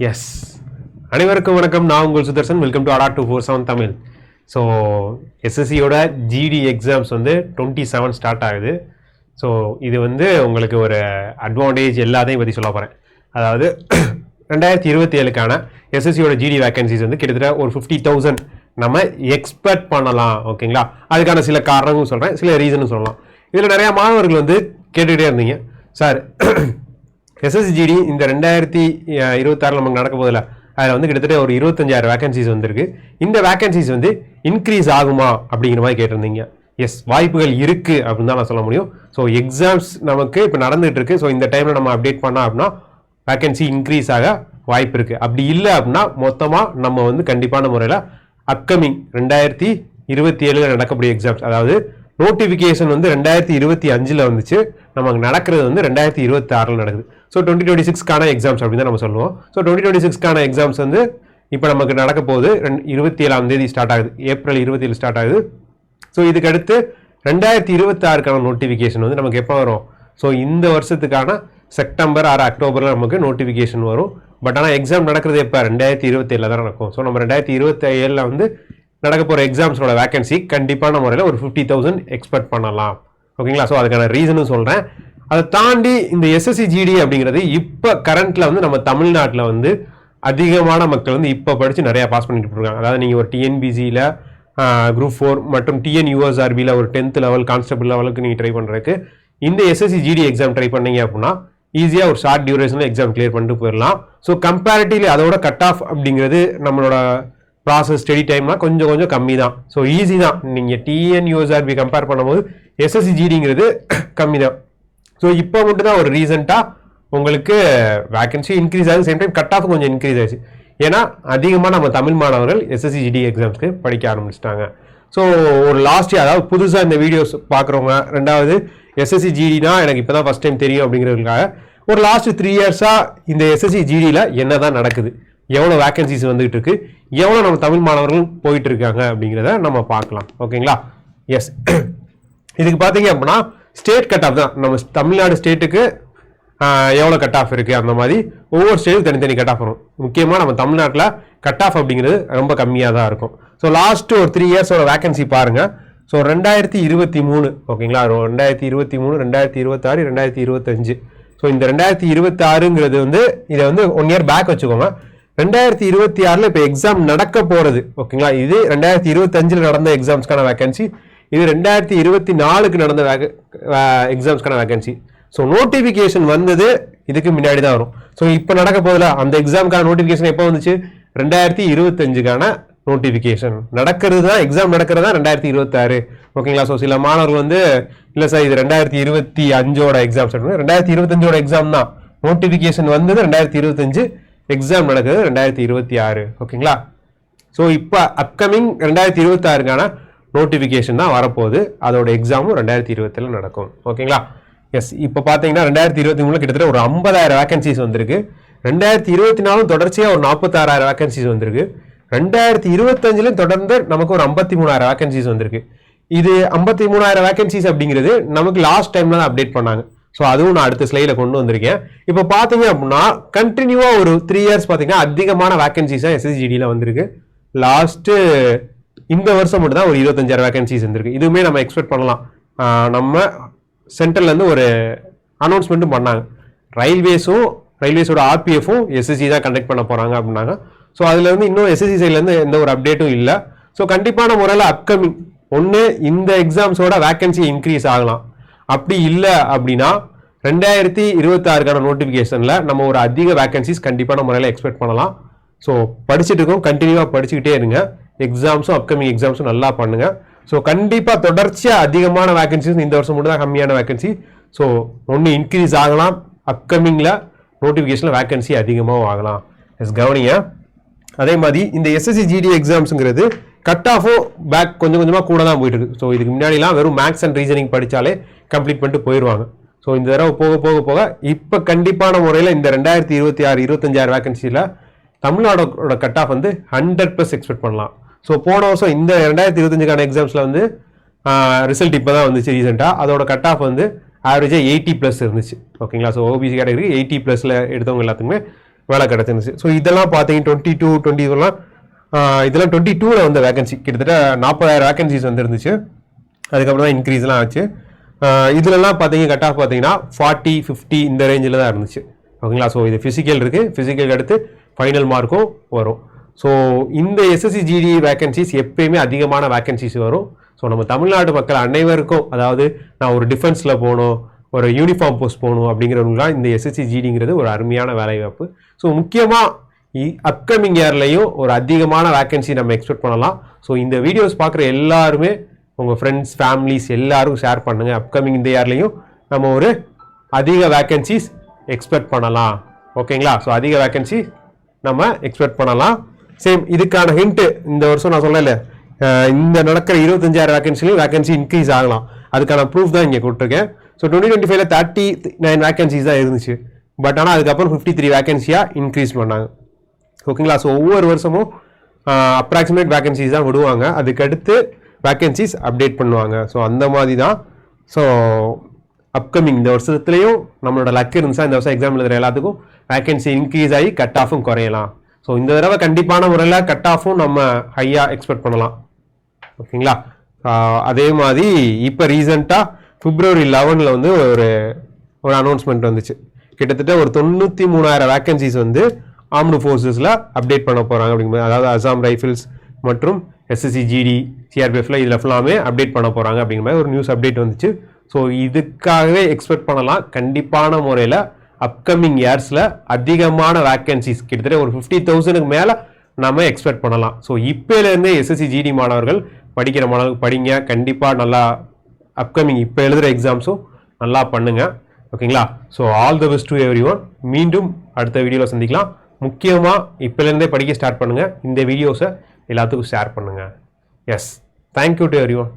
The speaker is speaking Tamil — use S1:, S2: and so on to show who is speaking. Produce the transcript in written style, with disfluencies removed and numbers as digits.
S1: எஸ், அனைவருக்கும் வணக்கம். நான் உங்கள் Sudarshan. Welcome to ADA 247 Tamil. So எஸ்எஸ்சியோட ஜிடி எக்ஸாம்ஸ் வந்து 27 ஸ்டார்ட் ஆகுது. ஸோ இது வந்து உங்களுக்கு ஒரு அட்வான்டேஜ் எல்லாத்தையும் பற்றி சொல்ல போகிறேன். அதாவது 2027க்கான எஸ்எஸ்சியோட ஜிடி வேகன்சிஸ் வந்து கிட்டத்தட்ட ஒரு 50,000 நம்ம எக்ஸ்பெக்ட் பண்ணலாம். ஓகேங்களா? அதுக்கான சில காரணங்களும் சொல்கிறேன், சில ரீசனும் சொல்லலாம். இதில் நிறையா மாணவர்கள் வந்து கேட்டுக்கிட்டே இருந்தீங்க, சார் எஸ்எஸ்சிஜிடி இந்த 2026 நமக்கு நடக்க போதில்ல, அதில் வந்து கிட்டத்தட்ட ஒரு 25,000 வேகன்சிஸ் வந்திருக்கு. இந்த வேகன்சிஸ் வந்து இன்க்ரீஸ் ஆகுமா அப்படிங்கிற மாதிரி கேட்டிருந்தீங்க. எஸ், வாய்ப்புகள் இருக்குது அப்படின்னு தான் நான் சொல்ல முடியும். ஸோ எக்ஸாம்ஸ் நமக்கு இப்போ நடந்துகிட்டு இருக்கு. ஸோ இந்த டைமில் நம்ம அப்டேட் பண்ணோம் அப்படின்னா வேகன்சி இன்க்ரீஸ் ஆக வாய்ப்பு இருக்குது. அப்படி இல்லை அப்படின்னா மொத்தமாக நம்ம வந்து கண்டிப்பான முறையில் அப்கமிங் 2027 நடக்கக்கூடிய எக்ஸாம்ஸ், அதாவது நோட்டிஃபிகேஷன் வந்து 2025 வந்துச்சு, நமக்கு நடக்கிறது வந்து 2026 நடக்குது. ஸோ 2026க்கான எக்ஸாம்ஸ் அப்படின்னு தான் நம்ம சொல்லுவோம். ஸோ 2026க்கான எக்ஸாம்ஸ் வந்து இப்போ நமக்கு நடக்க போகுது. 27ஆம் தேதி ஸ்டார்ட் ஆகுது, ஏப்ரல் 27 ஸ்டார்ட் ஆகுது. ஸோ இதுக்கு அடுத்து 2026க்கான நோட்டிஃபிகேஷன் வந்து நமக்கு எப்போ வரும்? ஸோ இந்த வருஷத்துக்கான செப்டம்பர் ஆர் அக்டோபரில் நமக்கு நோட்டிஃபிகேஷன் வரும். பட் ஆனால் எக்ஸாம் நடக்கிறது எப்போ? 2027 தான் நடக்கும். ஸோ நம்ம 2027 வந்து நடக்க போகிற எக்ஸாம்ஸோட வேகன்சி கண்டிப்பான முறையில் ஒரு 50,000 எக்ஸ்பெக்ட் பண்ணலாம். ஓகேங்களா? ஸோ அதுக்கான ரீசனும் சொல்கிறேன். அதை தாண்டி இந்த எஸ்எஸ்சிஜிடி அப்படிங்கிறது இப்போ கரண்ட்டில் வந்து நம்ம தமிழ்நாட்டில் வந்து அதிகமான மக்கள் வந்து இப்போ படித்து நிறையா பாஸ் பண்ணிட்டு இருக்காங்க. அதாவது நீங்கள் ஒரு டிஎன்பிசியில் குரூப் 4 மற்றும் டிஎன்யூஎஸ்ஆர்பியில் ஒரு 10th லெவல் கான்ஸ்டபிள் லெவலுக்கு நீங்கள் ட்ரை பண்ணுறதுக்கு இந்த எஸ்எஸ்சிஜிடி எக்ஸாம் ட்ரை பண்ணீங்க அப்படின்னா ஈஸியாக ஒரு ஷார்ட் டியூரேஷனில் எக்ஸாம் கிளியர் பண்ணிட்டு போயிடலாம். ஸோ கம்பேரிட்டிவ்லி அதோட கட் ஆஃப் அப்படிங்கிறது நம்மளோட ப்ராசஸ் ஸ்டடி டைம்லாம் கொஞ்சம் கம்மி தான். ஸோ ஈஸி தான். நீங்கள் டிஎன்யூஎஸ்ஆர்பி கம்பேர் பண்ணும்போது எஸ்எஸ்சிஜிடிங்கிறது கம்மி தான். ஸோ இப்போ மட்டும் தான் ஒரு ரீசெண்டாக உங்களுக்கு வேகன்சி இன்க்ரீஸ் ஆகுது, சேம் டைம் கட் ஆஃப் கொஞ்சம் இன்க்ரீஸ் ஆச்சு. ஏன்னா அதிகமாக நம்ம தமிழ் மாணவர்கள் எஸ்எஸ்சிஜிடி எக்ஸாம்ஸ்க்கு படிக்க ஆரம்பிச்சிட்டாங்க. ஸோ ஒரு லாஸ்ட் இயர், அதாவது புதுசாக இந்த வீடியோஸ் பார்க்குறவங்க, ரெண்டாவது எஸ்எஸ்சிஜிடினா எனக்கு இப்போ தான் ஃபஸ்ட் டைம் தெரியும் அப்படிங்கிறதுக்காக ஒரு லாஸ்ட் 3 இயர்ஸாக இந்த எஸ்எஸ்சிஜிடியில் என்ன தான் நடக்குது, எவ்வளோ வேகன்சிஸ் வந்துகிட்டு இருக்கு, எவ்வளோ நம்ம தமிழ் மாணவர்கள் போயிட்டு இருக்காங்க அப்படிங்கிறத நம்ம பார்க்கலாம். ஓகேங்களா? எஸ், இதுக்கு பார்த்தீங்க அப்படின்னா ஸ்டேட் கட் ஆஃப் தான். நம்ம தமிழ்நாடு ஸ்டேட்டுக்கு எவ்வளோ கட் ஆஃப் இருக்குது, அந்த மாதிரி ஒவ்வொரு ஸ்டேட்டுக்கும் தனித்தனி கட் ஆஃப் வரும். முக்கியமாக நம்ம தமிழ்நாட்டில் கட் ஆஃப் அப்படிங்கிறது ரொம்ப கம்மியாக தான் இருக்கும். ஸோ லாஸ்ட்டு ஒரு 3 இயர்ஸோட வேகன்சி பாருங்கள். ஸோ 2023, ஓகேங்களா, 2023, 2026, 2025. ஸோ இந்த 2026ங்கிறது வந்து இதை வந்து 1 இயர் பேக் வச்சுக்கோங்க. 2026 இப்போ எக்ஸாம் நடக்க போகிறது. ஓகேங்களா? இது 2025 நடந்த எக்ஸாம்ஸ்க்கான வேகன்சி, இது 2024க்கு நடந்த எக்ஸாம்ஸ்க்கான வேகன்சி. ஸோ நோட்டிஃபிகேஷன் வந்தது இதுக்கு முன்னாடி தான் வரும். ஸோ இப்போ நடக்க போதில்ல, அந்த எக்ஸாமுக்கான நோட்டிஃபிகேஷன் எப்போ வந்துச்சு? 2025க்கான நோட்டிஃபிகேஷன் நடக்கிறது தான், எக்ஸாம் நடக்கிறது தான் 2026. ஓகேங்களா? ஸோ சில மாணவர்கள் வந்து இல்லை சார் இது 2025ஓட எக்ஸாம், 2025ஓட எக்ஸாம் தான், நோட்டிஃபிகேஷன் வந்தது 2025, எக்ஸாம் நடக்குது 2026. ஓகேங்களா? ஸோ இப்போ அப்கமிங் 2026க்கான நோட்டிஃபிகேஷன் தான் வரப்போகுது. அதோட எக்ஸாமும் 2027 நடக்கும். ஓகேங்களா? எஸ், இப்போ பார்த்தீங்கன்னா 2023 கிட்டத்தட்ட ஒரு 50,000 வேகன்சிஸ் வந்திருக்கு. 2024 தொடர்ச்சியாக ஒரு 46,000 வேகன்சிஸ் வந்திருக்கு. 2025 தொடர்ந்து நமக்கு ஒரு 53,000 வேகன்சிஸ் வந்திருக்கு. இது 53,000 வேகன்சிஸ் அப்படிங்கிறது நமக்கு லாஸ்ட் டைம்ல தான் அப்டேட் பண்ணாங்க. ஸோ அதுவும் நான் அடுத்த ஸ்லைடில் கொண்டு வந்திருக்கேன். இப்போ பார்த்தீங்க அப்படின்னா கண்டினியூவாக ஒரு 3 இயர்ஸ் பார்த்தீங்கன்னா அதிகமான வேகன்சிஸாக எஸ்எஸ்சிஜிடியில் வந்திருக்கு. லாஸ்ட்டு இந்த வருஷம் மட்டும் தான் ஒரு 25,000 வேகன்சிஸ் வந்திருக்கு. இதுவுமே நம்ம எக்ஸ்பெக்ட் பண்ணலாம். நம்ம சென்ட்ரல்லேருந்து ஒரு அனௌன்ஸ்மெண்ட்டும் பண்ணாங்க, ரயில்வேஸோட ஆர்பிஎஃப்பும் எஸ்எஸ்சி தான் கண்டக்ட் பண்ண போகிறாங்க அப்படின்னாங்க. ஸோ அதில் வந்து இன்னும் எஸ்எஸ்சி சைட்லேருந்து எந்த ஒரு அப்டேட்டும் இல்லை. ஸோ கண்டிப்பான முறையில் அப்கமிங் ஒன்று இந்த எக்ஸாம்ஸோட வேகன்சி இன்க்ரீஸ் ஆகலாம். அப்படி இல்லை அப்படின்னா 2026க்கான நோட்டிஃபிகேஷனில் நம்ம ஒரு அதிக வேகன்சிஸ் கண்டிப்பான முறையில் எக்ஸ்பெக்ட் பண்ணலாம். ஸோ படிச்சுட்டு இருக்கோம், கண்டினியூவாக படிச்சுக்கிட்டே இருங்க. எக்ஸாம்ஸும் அப்கமிங் எக்ஸாம்ஸும் நல்லா பண்ணுங்கள். ஸோ கண்டிப்பாக தொடர்ச்சியாக அதிகமான வேகன்சிஸ், இந்த வருஷம் மட்டும் தான் கம்மியான வேகன்சி. ஸோ ஒன்று இன்க்ரீஸ் ஆகலாம், அப்கமிங்கில் நோட்டிஃபிகேஷனில் வேகன்சி அதிகமாகவும் ஆகலாம். எஸ், கவனிங்க. அதே மாதிரி இந்த எஸ்எஸ்சிஜிடி எக்ஸாம்ஸுங்கிறது கட் ஆஃபும் பேக் கொஞ்சமாக கூட தான் போயிட்டு இருக்கு. ஸோ இதுக்கு முன்னாடிலாம் வெறும் மேக்ஸ் அண்ட் ரீசனிங் படித்தாலே கம்ப்ளீட் பண்ணிட்டு போயிடுவாங்க. ஸோ இந்த தடவை போக இப்போ கண்டிப்பான முறையில் இந்த 2026, 25,000 வேகன்சியில் தமிழ்நாடோட கட் ஆஃப் வந்து 100% எக்ஸ்பெக்ட் பண்ணலாம். ஸோ போன வருஷம் இந்த 2025க்கான எக்ஸாம்ஸில் வந்து ரிசல்ட் இப்போ தான் வந்துச்சு ரீசெண்டாக. அதோட கட் ஆஃப் வந்து ஆவரேஜாக 80+ இருந்துச்சு. ஓகேங்களா? ஸோ ஓபிசி கேட்டகரி 80+ எடுத்தவங்க எல்லாத்துக்குமே வேலை கிடச்சிருந்துச்சு. ஸோ இதெல்லாம் பார்த்தீங்கன்னா 22 இதெல்லாம் 22ல் வந்த வேகன்சி கிட்டத்தட்ட 40,000 வேகன்சிஸ் வந்து இருந்துச்சு. அதுக்கப்புறம் தான் இன்க்ரீஸ்லாம் ஆச்சு. இதுலலாம் பார்த்தீங்க கட் ஆஃப் பார்த்தீங்கன்னா 40, 50 இந்த ரேஞ்சில் தான் இருந்துச்சு. ஓகேங்களா. ஸோ இது ஃபிசிக்கல் இருக்குது, ஃபிசிக்கலுக்கு அடுத்து ஃபைனல் மார்க்கும் வரும். ஸோ இந்த எஸ்எஸ்சி ஜிடி வேகன்சிஸ் எப்பயுமே அதிகமான வேகன்சிஸ் வரும். ஸோ நம்ம தமிழ்நாடு மக்கள் அனைவருக்கும், அதாவது நான் ஒரு டிஃபென்ஸில் போகணும், ஒரு யூனிஃபார்ம் போஸ்ட் போகணும் அப்படிங்கிறவங்களாம் இந்த எஸ்எஸ்சி ஜிடிங்கிறது ஒரு அருமையான வேலைவாய்ப்பு. ஸோ முக்கியமாக அப்கமிங் இயர்லையும் ஒரு அதிகமான வேகன்சி நம்ம எக்ஸ்பெக்ட் பண்ணலாம். ஸோ இந்த வீடியோஸ் பார்க்குற எல்லாருமே உங்கள் ஃப்ரெண்ட்ஸ், ஃபேமிலிஸ் எல்லாரும் ஷேர் பண்ணுங்கள். அப்கமிங் இந்த இயர்லையும் நம்ம ஒரு அதிக வேகன்சிஸ் எக்ஸ்பெக்ட் பண்ணலாம். ஓகேங்களா. ஸோ அதிக வேகன்சி நம்ம எக்ஸ்பெக்ட் பண்ணலாம். சேம் இதுக்கான ஹிண்ட்டு இந்த வருஷம் நான் சொல்லல, இந்த நடக்கிற 25,000 வேகன்சிலையும் வேகன்சி இன்க்ரீஸ் ஆகலாம். அதுக்கான ப்ரூஃப் தான் இங்கே கொடுத்துருக்கேன். ஸோ 2025ல் 39 வேகன்சிஸ் தான் இருந்துச்சு. பட் ஆனால் அதுக்கப்புறம் 53 வேகன்சியாக இன்க்ரீஸ் பண்ணாங்க. ஓகேங்களா. ஸோ ஒவ்வொரு வருஷமும் அப்ராக்சிமேட் வேகன்சிஸ் தான் விடுவாங்க, அதுக்கடுத்து வேகன்சிஸ் அப்டேட் பண்ணுவாங்க. ஸோ அந்த மாதிரி தான். ஸோ அப்கமிங் இந்த வருஷத்துலேயும் நம்மளோட லக் இருந்துச்சா இந்த வருஷம் எக்ஸாம் எழுதுகிற எல்லாத்துக்கும் வேகன்சி இன்க்ரீஸ் ஆகி கட் ஆஃபும் குறையலாம். ஸோ இந்த தடவை கண்டிப்பான முறையில் கட் ஆஃபும் நம்ம ஹையாக எக்ஸ்பெக்ட் பண்ணலாம். ஓகேங்களா. அதே மாதிரி இப்போ ரீசெண்டாக February 11 வந்து ஒரு அனௌன்ஸ்மெண்ட் வந்துச்சு. கிட்டத்தட்ட ஒரு 93,000 வேகன்சிஸ் வந்து ஆர்ம்டு ஃபோர்ஸஸில் அப்டேட் பண்ண போகிறாங்க அப்படிங்கும்போது, அதாவது அசாம் ரைஃபிள்ஸ் மற்றும் எஸ்எஸ்சி ஜிடி சிஆர்பிஎஃப்ல இதில் ஃபுல்லாமே அப்டேட் பண்ண போகிறாங்க அப்படிங்கிற மாதிரி ஒரு நியூஸ் அப்டேட் வந்துச்சு. ஸோ இதுக்காகவே எக்ஸ்பெக்ட் பண்ணலாம் கண்டிப்பான முறையில் அப்கமிங் இயர்ஸில் அதிகமான வேக்கன்சிஸ் கிட்டத்தட்ட ஒரு 50,000க்கு மேலே நம்ம எக்ஸ்பெக்ட் பண்ணலாம். ஸோ இப்போலேருந்தே எஸ்எஸ்சி ஜிடி மாணவர்கள் படிக்கிற மாணவர்கள் படிங்க. கண்டிப்பாக நல்லா அப்கமிங் இப்போ எழுதுகிற எக்ஸாம்ஸும் நல்லா பண்ணுங்கள். ஓகேங்களா. So all the best to everyone. மீண்டும் அடுத்த வீடியோவில் சந்திக்கலாம். முக்கியமாக இப்போலேருந்தே படிக்க ஸ்டார்ட் பண்ணுங்கள். இந்த வீடியோஸை எல்லாத்துக்கும் ஷேர் பண்ணுங்கள். Yes, thank you to everyone.